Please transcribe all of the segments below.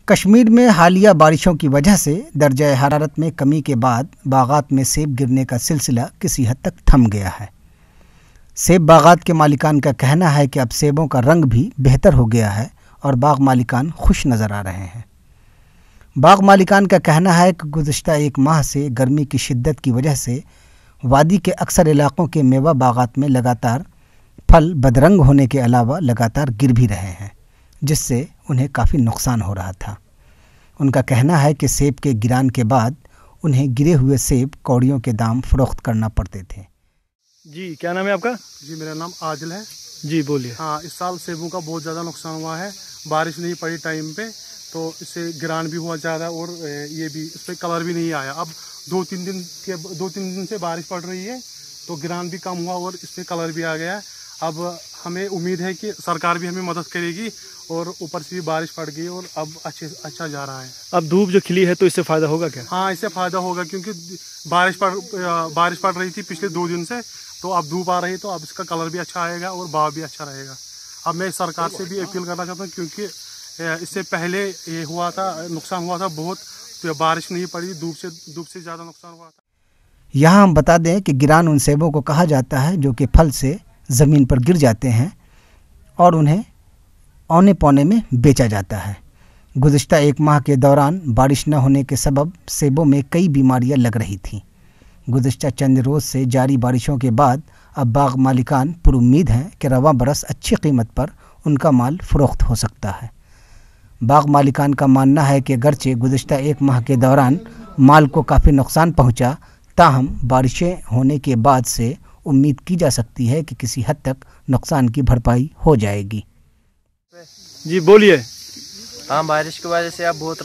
कश्मीर में हालिया बारिशों की वजह से दर्जा हरारत में कमी के बाद बागात में सेब गिरने का सिलसिला किसी हद तक थम गया है। सेब बागात के मालिकान का कहना है कि अब सेबों का रंग भी बेहतर हो गया है और बाग मालिकान खुश नज़र आ रहे हैं। बाग मालिकान का कहना है कि गुज़िश्ता एक माह से गर्मी की शिद्दत की वजह से वादी के अक्सर इलाक़ों के मेवा बागात में लगातार फल बदरंग होने के अलावा लगातार गिर भी रहे हैं, जिससे उन्हें काफ़ी नुकसान हो रहा था। उनका कहना है कि सेब के गिरान के बाद उन्हें गिरे हुए सेब कौड़ियों के दाम फ़रोख्त करना पड़ते थे। जी, क्या नाम है आपका? जी, मेरा नाम आदिल है। जी, बोलिए। हाँ, इस साल सेबों का बहुत ज़्यादा नुकसान हुआ है। बारिश नहीं पड़ी टाइम पे, तो इससे गिरान भी हुआ ज़्यादा और ये भी इस पर कलर भी नहीं आया। अब दो तीन दिन से बारिश पड़ रही है, तो गिरान भी कम हुआ और इस पर कलर भी आ गया। अब हमें उम्मीद है कि सरकार भी हमें मदद करेगी और ऊपर से भी बारिश पड़ गई और अब अच्छा जा रहा है। अब धूप जो खिली है तो इससे फ़ायदा होगा क्या? हाँ, इससे फ़ायदा होगा क्योंकि बारिश पड़ रही थी पिछले 2 दिन से, तो अब धूप आ रही है, तो अब इसका कलर भी अच्छा आएगा और भाव भी अच्छा रहेगा। अब मैं सरकार से भी अपील करना चाहता हूँ क्योंकि इससे पहले ये हुआ था, नुकसान हुआ था बहुत, तो बारिश नहीं पड़ी, धूप से ज़्यादा नुकसान हुआ था। यहाँ हम बता दें कि गिरान उन सेबों को कहा जाता है जो कि फल से ज़मीन पर गिर जाते हैं और उन्हें औने पौने में बेचा जाता है। गुज़िश्ता एक माह के दौरान बारिश न होने के सबब सेबों में कई बीमारियां लग रही थीं। गुज़िश्ता चंद रोज़ से जारी बारिशों के बाद अब बाग मालिकान पुरुम्मीद हैं कि रवां बरस अच्छी कीमत पर उनका माल फ़रोख्त हो सकता है। बाग मालिकान का मानना है कि अगरचे गुज़िश्ता एक माह के दौरान माल को काफ़ी नुकसान पहुँचा, ताहम बारिशें होने के बाद से उम्मीद की जा सकती है कि किसी हद तक नुकसान की भरपाई हो जाएगी। जी, बोलिए। हाँ, बारिश की वजह से अब बहुत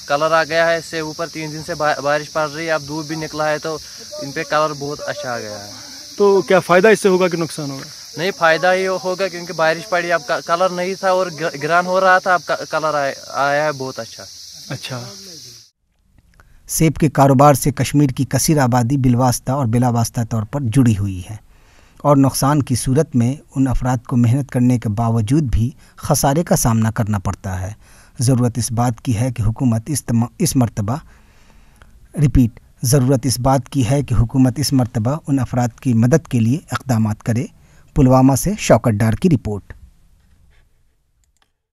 कलर आ गया है। इससे ऊपर 3 दिन से बारिश पड़ रही है, अब धूप भी निकला है, तो इन पे कलर बहुत अच्छा आ गया है। तो क्या फ़ायदा इससे होगा कि नुकसान होगा? नहीं, फ़ायदा ही होगा क्योंकि बारिश पड़ी, अब कलर नहीं था और गिरान हो रहा था, अब कलर आया है बहुत अच्छा। सेब के कारोबार से कश्मीर की कसीर आबादी बिलवास्ता और बिलावास्ता तौर पर जुड़ी हुई है और नुकसान की सूरत में उन अफराद को मेहनत करने के बावजूद भी खसारे का सामना करना पड़ता है। ज़रूरत इस बात की है कि हुकूमत इस मरतबा उन अफराद की मदद के लिए इक़दामात करे। पुलवामा से शौकत डार की रिपोर्ट।